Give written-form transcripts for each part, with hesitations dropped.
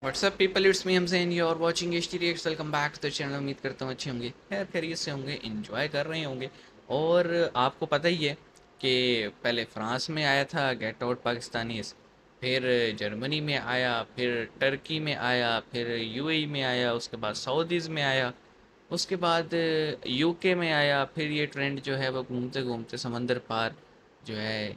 WhatsApp people, it's me Hamzain, you are watching HT reacts. Welcome back to the channel. उम्मीद करता हूँ अच्छे होंगे, खैर खैरियत से होंगे, एंजॉय कर रहे होंगे। और आपको पता ही है कि पहले फ्रांस में आया था गेट आउट पाकिस्तानीज़, फिर जर्मनी में आया, फिर टर्की में आया, फिर यूएई में आया, उसके बाद सऊदीज़ में आया, उसके बाद यूके में आया, फिर ये ट्रेंड जो है वो घूमते घूमते समंदर पार जो है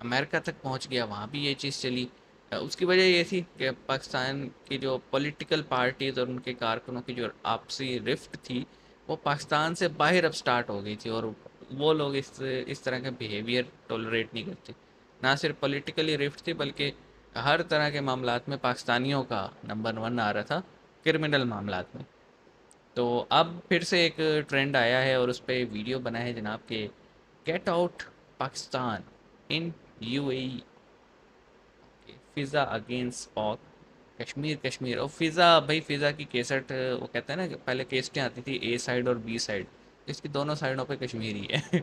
अमेरिका तक पहुंच गया, वहाँ भी ये चीज़ चली। उसकी वजह ये थी कि पाकिस्तान की जो पॉलिटिकल पार्टीज़ और उनके कारकुनों की जो आपसी रिफ्ट थी वो पाकिस्तान से बाहर अब स्टार्ट हो गई थी, और वो लोग इस तरह के बिहेवियर टॉलरेट नहीं करते। ना सिर्फ पॉलिटिकली रिफ्ट थी बल्कि हर तरह के मामलात में पाकिस्तानियों का नंबर 1 आ रहा था, क्रिमिनल मामलात में। तो अब फिर से एक ट्रेंड आया है और उस पर वीडियो बना है जनाब के get out Pakistan in UAE, Fiza against पाक, कश्मीर। और फ़िज़ा भाई, फ़िज़ा की केसट वो कहते हैं ना कि पहले केसटें आती थी ए साइड और बी साइड, इसकी दोनों साइडों पे कश्मीर ही है।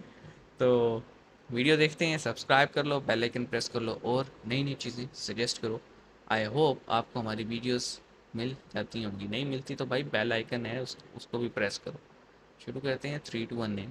तो वीडियो देखते हैं, सब्सक्राइब कर लो, बेल आइकन प्रेस कर लो और नई नई चीज़ें सजेस्ट करो। आई होप आपको हमारी वीडियोस मिल जाती होंगी, नहीं मिलती तो भाई बेल आइकन है उसको भी प्रेस करो। शुरू करते हैं 3, 2, 1 नेम।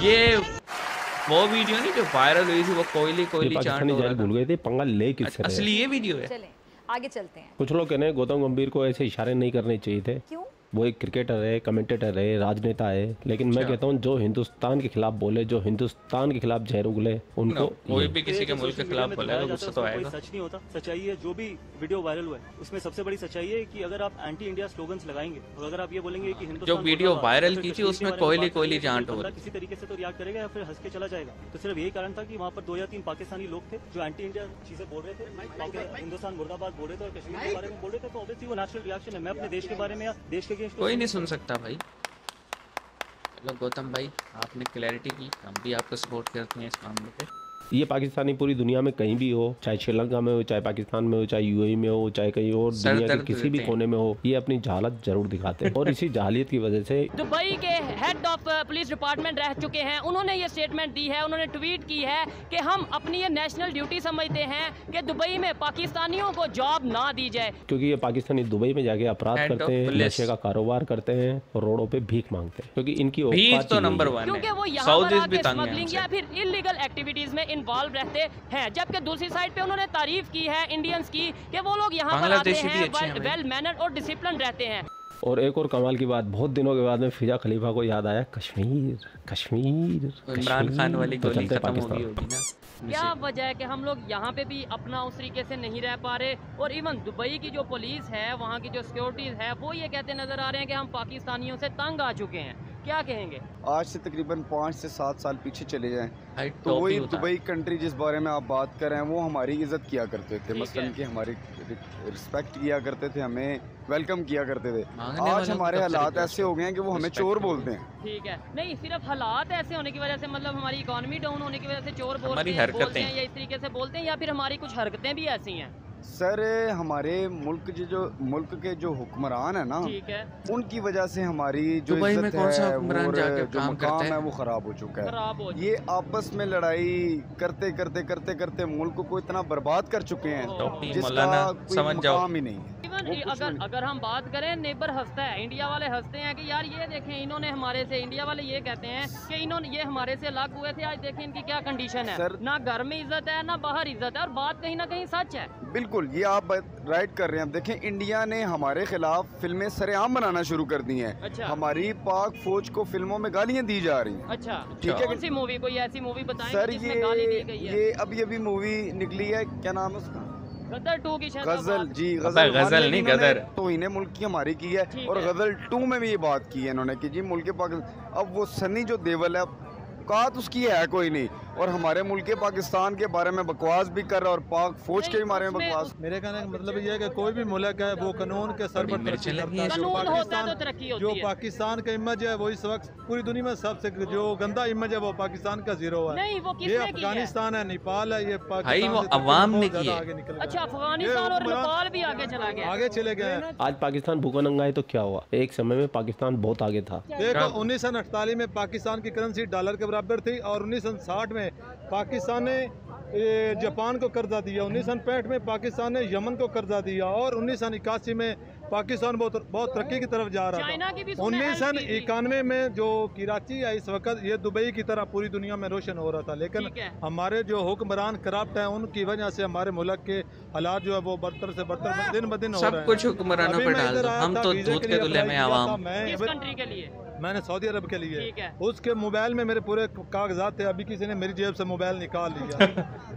ये वो वीडियो नहीं जो वायरल हुई थी, वो कोयली चांट हो रहा था। भूल गए थे पंगा ले किससे। असली ये वीडियो है। चलें आगे चलते हैं। कुछ लोग कहने गौतम गंभीर को ऐसे इशारे नहीं करने चाहिए थे। क्यों? वो एक क्रिकेटर है, कमेंटेटर है, राजनेता है, लेकिन मैं कहता हूँ जो हिंदुस्तान के खिलाफ बोले, जो हिंदुस्तान के खिलाफ जहर उगले, उनको कोई भी किसी के मुल्क के खिलाफ बोले तो गुस्सा तो आएगा। सच नहीं होता, सच्चाई है। जो भी वीडियो वायरल हुआ है उसमें सबसे बड़ी सच्चाई है कि अगर आप एंटी इंडिया स्लोगन्स लगाएंगे और अगर आप ये बोलेंगे कि जो वीडियो वायरल की थी उसमें कोयली चांट हो रही, किसी तरीके से तो रिएक्ट करेगा या फिर हंस के चला जाएगा। तो सिर्फ यही कारण था कि वहाँ पर 2 या 3 पाकिस्तानी लोग थे जो एंटी इंडिया चीजें बोल रहे थे, हिंदुस्तान मुर्दाबाद बोल रहे थे और कश्मीर के बारे में बोल रहे थे। तो ऑब्वियसली वो नेचुरल रिएक्शन है। मैं अपने देश के बारे में या देश के कोई नहीं सुन सकता भाई। चलो गौतम भाई, आपने क्लैरिटी की, हम भी आपको सपोर्ट करते हैं इस मामले पे। ये पाकिस्तानी पूरी दुनिया में कहीं भी हो, चाहे श्रीलंका में हो, चाहे पाकिस्तान में हो, चाहे यूएई में हो, चाहे कहीं और दुनिया के किसी भी कोने में हो, ये अपनी जहालत जरूर दिखाते हैं। और इसी जहालियत की वजह से दुबई के हेड ऑफ पुलिस डिपार्टमेंट रह चुके हैं, उन्होंने ये स्टेटमेंट दी है, उन्होंने ट्वीट की है कि हम अपनी ये नेशनल ड्यूटी समझते हैं कि दुबई में पाकिस्तानियों को जॉब ना दी जाए, क्योंकि ये पाकिस्तानी दुबई में जाके अपराध करते हैं, नशे का कारोबार करते हैं और रोडों पे भीख मांगते हैं, क्योंकि इनकी भीख तो नंबर 1 है, क्योंकि वो यहाँ पर आके स्मगलिंग या फिर इलीगल एक्टिविटीज में इन्वॉल्व रहते हैं। जबकि दूसरी साइड पे उन्होंने तारीफ की है इंडियंस की कि वो लोग यहाँ पर आते हैं, वेल मैनर्ड और डिसिप्लिन रहते हैं। और एक और कमाल की बात, बहुत दिनों के बाद में फिजा खलीफा को याद आया कश्मीर। इमरान खान वाली गोली खत्म हो गई होगी ना। क्या वजह है कि हम लोग यहाँ पे भी अपना उस तरीके से नहीं रह पा रहे, और इवन दुबई की जो पुलिस है, वहाँ की जो सिक्योरिटीज है, वो ये कहते नजर आ रहे हैं कि हम पाकिस्तानियों से तंग आ चुके हैं। क्या कहेंगे? आज से तकरीबन 5 से 7 साल पीछे चले जाएं तो वही दुबई कंट्री जिस बारे में आप बात कर रहे हैं वो हमारी इज्जत किया करते थे, मसलन कि हमारी रिस्पेक्ट किया करते थे, हमें वेलकम किया करते थे। आज हमारे हालात ऐसे हो गए हैं कि वो हमें चोर बोलते हैं। ठीक है, नहीं सिर्फ हालात ऐसे होने की वजह से, मतलब हमारी इकोनॉमी डाउन होने की वजह से चोर बोलते हैं या इस तरीके से बोलते हैं, या फिर हमारी कुछ हरकतें भी ऐसी हैं? सर हमारे मुल्क के जो हुक्मरान है ना, ठीक है, उनकी वजह से हमारी जो इज्जत है, जो मकाम है वो खराब हो चुका है। ये आपस में लड़ाई करते करते मुल्क को इतना बर्बाद कर चुके हैं जिसका कोई मकाम ही नहीं है। अगर हम बात करें, नेबर हंसता है, इंडिया वाले हंसते हैं कि यार ये देखें इन्होंने हमारे से, इंडिया वाले ये कहते हैं कि इन्होंने ये हमारे से अलग हुए थे, आज देखें इनकी क्या कंडीशन है। ना घर में इज्जत है ना बाहर इज्जत है, और बात कहीं ना कहीं सच है। बिल्कुल, ये आप राइट कर रहे हैं। देखें, इंडिया ने हमारे खिलाफ फिल्में सरेआम बनाना शुरू कर दी हैं। अच्छा। हमारी पाक फौज को फिल्मों में गालियां दी जा रही हैं। अच्छा, ठीक है। कौन सी मूवी, कोई ऐसी मूवी बताएं सर? जिसमें गाली दी गई है? ये अभी मूवी निकली है, क्या नाम है उसका? गदर 2 की शायद। गजल, जी गजल नहीं, गदर तो इन्हें मुल्क की हमारी की है, और गजल 2 में भी ये बात की है इन्होंने कि जी मुल्क पाकिस्तान। अब वो सनी जो देवल है, औकात उसकी है कोई नहीं, और हमारे मुल्क के पाकिस्तान के बारे में बकवास भी कर रहा है और पाक फौज के बारे में बकवास। मेरे कहने का मतलब ये है कि कोई भी मुल्क है वो कानून के सर पर तरक्की करता है। जो पाकिस्तान का इमेज है वो इस वक्त पूरी दुनिया में सबसे जो गंदा इमेज है वो पाकिस्तान का जीरो है। ये अफगानिस्तान है, नेपाल है, ये अच्छा अफगानिस्तान और नेपाल भी आगे चला गया, आगे चले गए। आज पाकिस्तान भूखा नंगा है तो क्या हुआ, एक समय में पाकिस्तान बहुत आगे था। देखो 1948 में पाकिस्तान की करेंसी डॉलर के बराबर थी और 1960 में पाकिस्तान ने जापान को कर्जा दिया, 1965 में पाकिस्तान ने यमन को कर्जा दिया और 1981 में पाकिस्तान बहुत तरक्की की तरफ जा रहा था। 1991 में जो कराची है इस वक्त ये दुबई की तरह पूरी दुनिया में रोशन हो रहा था, लेकिन हमारे जो हुक्मरान करप्ट हैं उनकी वजह से हमारे मुल्क के हालात जो है वो बदतर से बदतर दिन ब दिन हो रहे हैं। सब कुछ हुक्मरानों पर डाल दो, हम तो दूध के दूल्हे में आवाम। मैंने सऊदी अरब के लिए, उसके मोबाइल में मेरे पूरे कागजात थे, अभी किसी ने मेरी जेब से मोबाइल निकाल लिया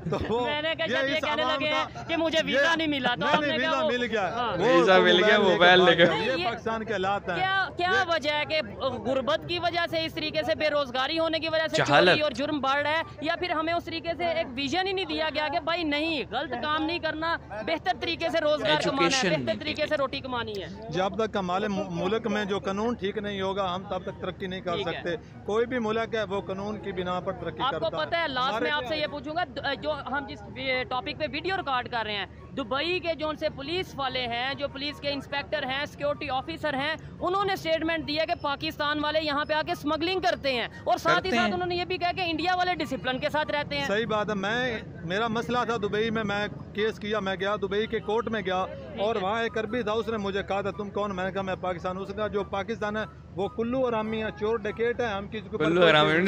तो वो मैंने ये कहने लगे कि मुझे वीजा नहीं मिला, तो नहीं वीजा मिल गया, वीजा मिल गया, मोबाइल लेके। ये पाकिस्तान के हालात हैं। क्या वजह है कि गुर्बत की वजह से, इस तरीके से बेरोजगारी होने की वजह से चोरी और जुर्म बढ़ रहा है, या फिर हमें उस तरीके से एक विजन ही नहीं दिया गया कि भाई नहीं गलत काम नहीं करना, बेहतर तरीके से रोजगार कमाना है, बेहतर तरीके से रोटी कमानी है। जब तक हमारे मुल्क में जो कानून ठीक नहीं होगा हम तब तक तरक्की नहीं कर सकते। कोई भी मुल्क है वो कानून की बिना पर तरक्की करता है। आपको पता है, लास्ट में आपसे ये पूछूंगा, जो हम जिस टॉपिक पे वीडियो रिकॉर्ड कर रहे हैं, दुबई के जो उनसे पुलिस वाले हैं, जो पुलिस के इंस्पेक्टर हैं, सिक्योरिटी ऑफिसर हैं, उन्होंने स्टेटमेंट दिया कि पाकिस्तान वाले यहाँ पे आके स्मगलिंग करते हैं और साथ ही साथ उन्होंने ये भी कहा कि इंडिया वाले डिसिप्लिन के साथ रहते हैं। सही बात है। मेरा मसला था दुबई में, मैं केस किया, मैं गया दुबई के कोर्ट में गया और वहाँ एक अरबी था, उसने मुझे कहा था तुम कौन, मैंने कहा मैं पाकिस्तान। उसने कहा जो पाकिस्तान है वो कुल्लू हरामी है, चोर डकैत है, हम किसी को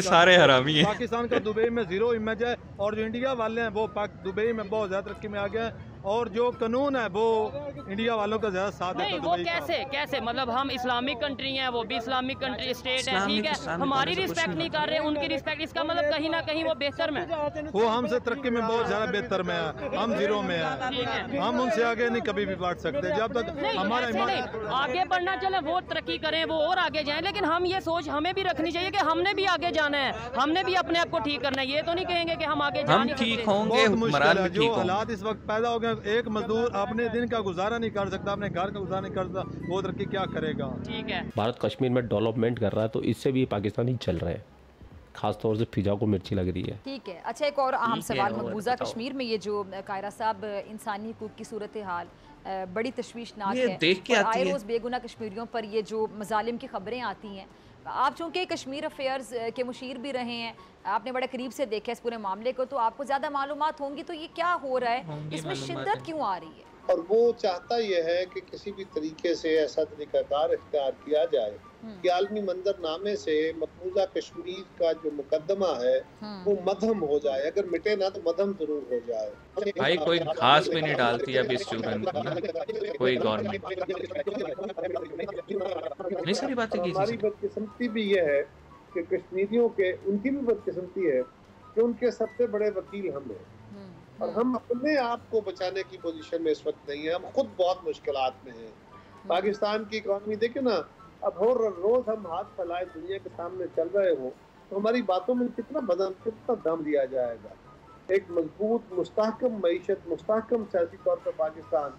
सारे हरामी हैं। पाकिस्तान का दुबई में जीरो इमेज है और जो इंडिया वाले हैं वो दुबई में बहुत ज्यादा तरक्की में आ गए हैं और जो कानून है वो इंडिया वालों का ज्यादा साथ है। वो कैसे मतलब हम इस्लामिक कंट्री हैं, वो भी इस्लामिक कंट्री स्टेट है, ठीक है, हमारी रिस्पेक्ट नहीं कर रहे, उनकी रिस्पेक्ट, इसका मतलब कहीं ना कहीं वो बेहतर में, वो हमसे तरक्की में बहुत ज्यादा बेहतर में है, हम जीरो में है, हम उनसे आगे नहीं कभी भी बढ़ सकते। जब तक हमारा आगे बढ़ना चले, वो तरक्की करें, वो और आगे जाएं, लेकिन हम ये सोच हमें भी रखनी चाहिए कि हमने भी आगे जाना है, हमने भी अपने आप को ठीक करना है। ये तो नहीं कहेंगे कि हम आगे ठीक होंगे, जो हालात इस वक्त पैदा हो गए, एक मजदूर अपने दिन का गुजारा नहीं कर सकता, अपने घर का गुजारा नहीं कर सकता, वो तरक्की क्या करेगा। ठीक है, भारत कश्मीर में डेवलपमेंट कर रहा है तो इससे भी पाकिस्तानी चल रहे हैं, खास तौर से फिजा को मिर्ची लग रही है। ठीक है, अच्छा एक और अहम सवाल, मकबूजा कश्मीर में ये जो कायरा साहब इंसानी हकूक की सूरत हाल बड़ी तशवीशनाक है, आए रोज़ बेगुनाह कश्मीरियों पर ये जो मजालिम की खबरें आती हैं, आप चूँकि कश्मीर अफेयर्स के मुशीर भी रहे हैं, आपने बड़े करीब से देखा इस पूरे मामले को, तो आपको ज़्यादा मालूमात होंगी, तो ये क्या हो रहा है, इसमें शिद्दत क्यों आ रही है? और वो चाहता यह है कि किसी भी तरीके से ऐसा तरीकाकार इख्तियार किया जाए कि आलमी मंजरनामे से मकबूजा कश्मीर का जो मुकदमा है वो मध्यम हो जाए, अगर मिटे ना तो मध्यम जरूर हो जाए। भाई कोई घास भी नहीं डालती अब इस चूरन कोई गवर्नमेंट, नहीं सारी बातें की। हमारी बदकिस्मती भी ये है कि कश्मीरियों के, उनकी भी बदकिस्मती है कि उनके सबसे बड़े वकील हम हैं और हम अपने आप को बचाने की पोजीशन में इस वक्त नहीं है, हम खुद बहुत मुश्किलात में हैं। पाकिस्तान की इकॉनमी देखे ना, अब हर रोज हम हाथ फैलाए दुनिया के सामने चल रहे हो तो हमारी बातों में कितना दम दिया जाएगा। एक मजबूत मुस्तहकम मईशत, मुस्तहकम सियासी तौर पर पाकिस्तान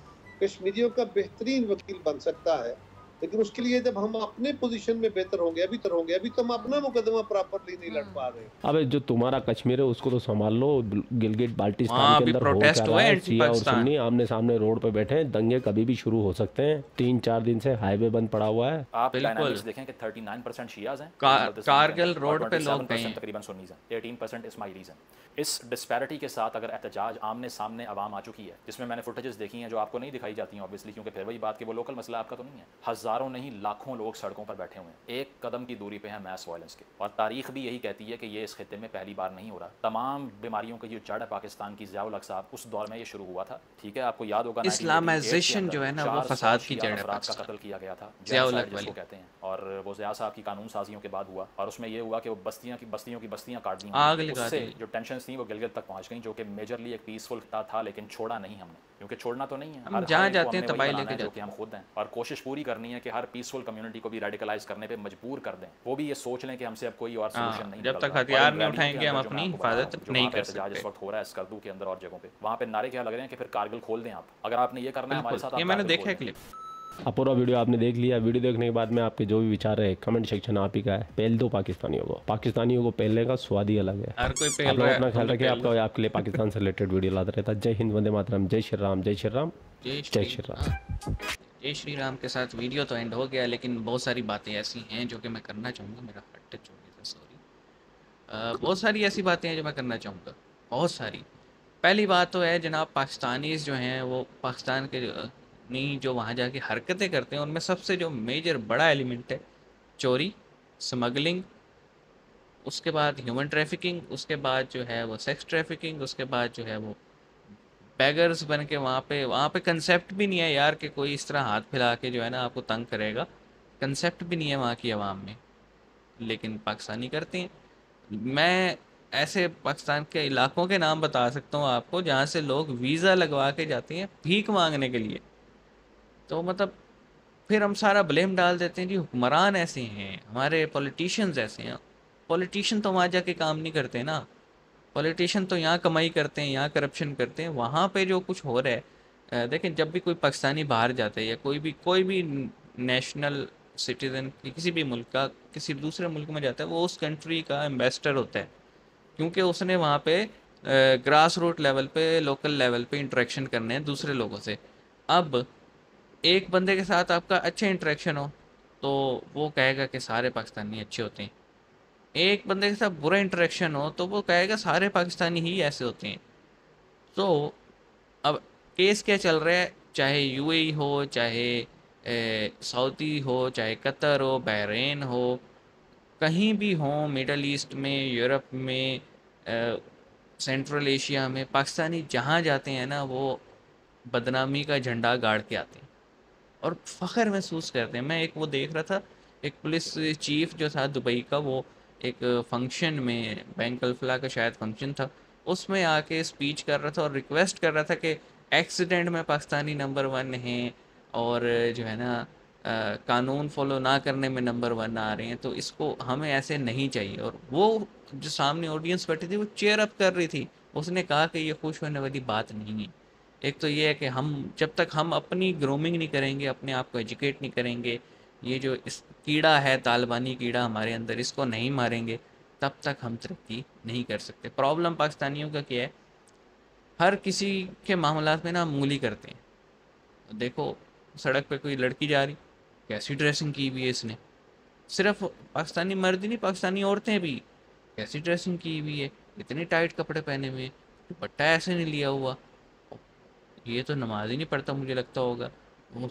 कश्मीरियों का बेहतरीन वकील बन सकता है, लेकिन उसके लिए जब हम अपने पोजीशन में बेहतर होंगे, अभी तो हम अपना मुकदमा प्रॉपरली नहीं लड़ पा रहे। अबे जो तुम्हारा कश्मीर है उसको तो संभाल लो, गिलगिट बाल्टिस्तान के अंदर हो क्या रहा है, शिया और सुन्नी आमने सामने रोड पे बैठे हैं, दंगे कभी भी शुरू हो सकते हैं। 3-4 दिन से हाईवे बंद पड़ा हुआ है। आप डायनामिक्स देखें कि 39% शियाज हैं, कारगिल रोड पे लोग हैं, तकरीबन सुन्नीज हैं, 18% इस्माइलीज हैं। इस डिस्पैरिटी के साथ अगर एहतजाज आमने सामने आवाम आ चुकी है, जिसमें मैंने फुटेजेस देखी हैं जो आपको नहीं दिखाई जाती हैं ऑब्वियसली, क्योंकि फिर वही बात कि वो लोकल मसला आपका तो नहीं है, हज़ारों नहीं लाखों लोग सड़कों पर बैठे हुए हैं, एक कदम की दूरी पे हैं मैस वायलेंस के, और तारीख भी यही कहती है कि ये इस खित्ते में पहली बार नहीं हो रहा। तमाम बीमारियों का जो जड़ है पाकिस्तान की, ज़ियाउल हक साहब उस दौर में ये शुरू हुआ था, ठीक है, आपको याद होगा इस्लामाइजेशन जो है ना वो फसाद की जड़ है, का कत्ल किया गया था, ज़ियाउल हक जिसको कहते हैं, और वो ज़िया साहब की कानून साजियों के बाद हुआ, और उसमें ये हुआ कि वो बस्तियों की बस्तियाँ काट दी, उससे जो टेंशन थी वो गिलगित तक पहुँच गई, जो कि मेजरली एक पीसफुल था लेकिन छोड़ा नहीं हमने। क्योंकि छोड़ना तो नहीं है, हम जहाँ जाते हैं तबाही लेके जो कि हम खुद हैं, और कोशिश पूरी करनी है कि हर पीसफुल कम्युनिटी को भी रेडिकलाइज करने पे मजबूर कर दें। वो भी ये सोच लें कि हमसे अब कोई और सोल्यूशन नहीं, जब तक हथियार नहीं उठाएंगे हम अपनी हिफाजत नहीं कर सकते। इस वक्त हो रहा है स्कर्दू के अंदर और जगहों पे, वहाँ पे नारे क्या लग रहे हैं कि फिर कारगिल खोल दें आप, अगर आपने ये करना है हमारे साथ। ये मैंने देखा है क्लिप। अब पूरा वीडियो आपने देख लिया। वीडियो देखने के बाद में आपके जो भी विचार है कमेंट सेक्शन आप ही का है। पहल दो पाकिस्तानियों को पहलने का स्वाद ही अलग है। हर कोई पहल रहा है, अपना ख्याल रखिए। आपका आपके लिए पाकिस्तान से रिलेटेड वीडियो लाता रहता है। जय हिंद, वंदे मातरम, जय श्री राम, जय श्री राम, जय श्री राम। जय श्री राम के साथ वीडियो तो एंड हो गया, लेकिन बहुत सारी बातें ऐसी हैं जो कि मैं करना चाहूँगा। मेरा हट टच हो गया था, सॉरी। बहुत सारी ऐसी बातें हैं जो मैं करना चाहूँगा, बहुत सारी। पहली बात तो है जनाब, पाकिस्तानीज़ जो हैं वो पाकिस्तान के नहीं जो वहाँ जाके हरकतें करते हैं, उनमें सबसे जो मेजर बड़ा एलिमेंट है चोरी, स्मगलिंग, उसके बाद ह्यूमन ट्रैफिकिंग, उसके बाद जो है वो सेक्स ट्रैफिकिंग, उसके बाद जो है वो बैगर्स बन के वहाँ पे कंसेप्ट भी नहीं है यार कि कोई इस तरह हाथ फैला के जो है ना आपको तंग करेगा। कंसेप्ट भी नहीं है वहाँ की आवाम में, लेकिन पाकिस्तानी करते हैं। मैं ऐसे पाकिस्तान के इलाकों के नाम बता सकता हूँ आपको जहाँ से लोग वीज़ा लगवा के जाते हैं भीख मांगने के लिए। तो मतलब फिर हम सारा ब्लेम डाल देते हैं जी हुक्मरान ऐसे हैं, हमारे पॉलिटिशियंस ऐसे हैं। पॉलिटिशियन तो वहाँ जाके काम नहीं करते ना, पॉलिटिशियन तो यहाँ कमाई करते हैं, यहाँ करप्शन करते हैं। वहाँ पे जो कुछ हो रहा है, देखें जब भी कोई पाकिस्तानी बाहर जाता है या कोई भी नेशनल सिटीज़न किसी भी मुल्क का किसी दूसरे मुल्क में जाता है, वो उस कंट्री का एम्बेसडर होता है, क्योंकि उसने वहाँ पे ग्रास रूट लेवल पे, लोकल लेवल पे इंटरेक्शन करने हैं दूसरे लोगों से। अब एक बंदे के साथ आपका अच्छा इंटरेक्शन हो तो वो कहेगा कि सारे पाकिस्तानी अच्छे होते हैं, एक बंदे के साथ बुरा इंटरेक्शन हो तो वो कहेगा सारे पाकिस्तानी ही ऐसे होते हैं। तो अब केस क्या चल रहा है, चाहे यूएई हो, चाहे सऊदी हो, चाहे कतर हो, बहरीन हो, कहीं भी हो, मिडल ईस्ट में, यूरोप में, सेंट्रल एशिया में, पाकिस्तानी जहाँ जाते हैं ना वो बदनामी का झंडा गाड़ के आते हैं और फ़ख्र महसूस करते हैं। मैं एक वो देख रहा था, एक पुलिस चीफ जो था दुबई का, वो एक फंक्शन में, बैंक अल्फला का शायद फंक्शन था, उसमें आके स्पीच कर रहा था और रिक्वेस्ट कर रहा था कि एक्सीडेंट में पाकिस्तानी नंबर 1 हैं और जो है ना कानून फॉलो ना करने में नंबर 1 आ रहे हैं, तो इसको हमें ऐसे नहीं चाहिए। और वो जो सामने ऑडियंस बैठी थी वो चेयर अप कर रही थी। उसने कहा कि ये खुश होने वाली बात नहीं है। एक तो ये है कि हम जब तक हम अपनी ग्रूमिंग नहीं करेंगे, अपने आप को एजुकेट नहीं करेंगे, ये जो इस कीड़ा है, तालिबानी कीड़ा हमारे अंदर, इसको नहीं मारेंगे, तब तक हम तरक्की नहीं कर सकते। प्रॉब्लम पाकिस्तानियों का क्या है, हर किसी के मामलात में ना मूली करते हैं। देखो सड़क पे कोई लड़की जा रही, कैसी ड्रेसिंग की हुई है इसने, सिर्फ पाकिस्तानी मर्द ही नहीं, पाकिस्तानी औरतें भी कैसी ड्रेसिंग की हुई है, इतने टाइट कपड़े पहने हुए, दुपट्टा ऐसे नहीं लिया हुआ, ये तो नमाज ही नहीं पढ़ता मुझे लगता होगा,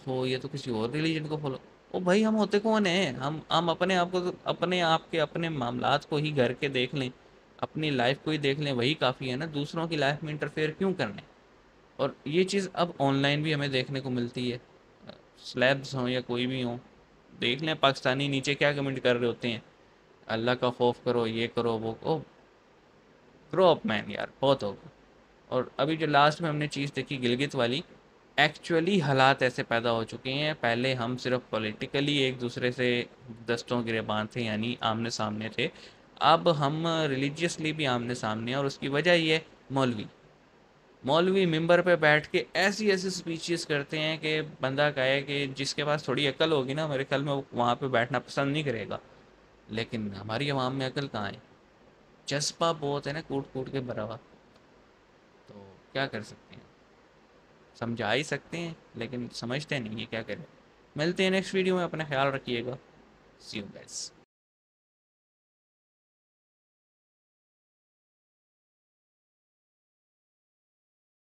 वो ये तो किसी और रिलीजन को फॉलो। ओ भाई हम होते कौन हैं, हम अपने आप को, अपने आप के अपने मामलात को ही घर के देख लें, अपनी लाइफ को ही देख लें, वही काफ़ी है ना, दूसरों की लाइफ में इंटरफेयर क्यों करने। और ये चीज़ अब ऑनलाइन भी हमें देखने को मिलती है, स्लैब्स हों या कोई भी हों, देख लें पाकिस्तानी नीचे क्या कमेंट कर रहे होते हैं, अल्लाह का खौफ करो, ये करो, वो। ओ ग्रो अप मैन यार, बहुत होगा। और अभी जो लास्ट में हमने चीज़ देखी गिलगित वाली, एक्चुअली हालात ऐसे पैदा हो चुके हैं। पहले हम सिर्फ पॉलिटिकली एक दूसरे से दस्तों गिरेबान थे, यानी आमने सामने थे, अब हम रिलीजियसली भी आमने सामने हैं। और उसकी वजह ये मौलवी मिंबर पे बैठ के ऐसी ऐसी स्पीचेस करते हैं कि बंदा कहे कि जिसके पास थोड़ी अकल होगी ना, मेरे ख्याल में वो वहाँ पे बैठना पसंद नहीं करेगा। लेकिन हमारी आवाम में अकल कहाँ है, जज्बा बहुत है ना, कूट कूट के भरा हुआ। तो क्या कर सकते हैं, समझा ही सकते हैं लेकिन समझते नहीं है, क्या करें। मिलते हैं नेक्स्ट वीडियो में, अपना ख्याल रखिएगा। सी यू गाइस।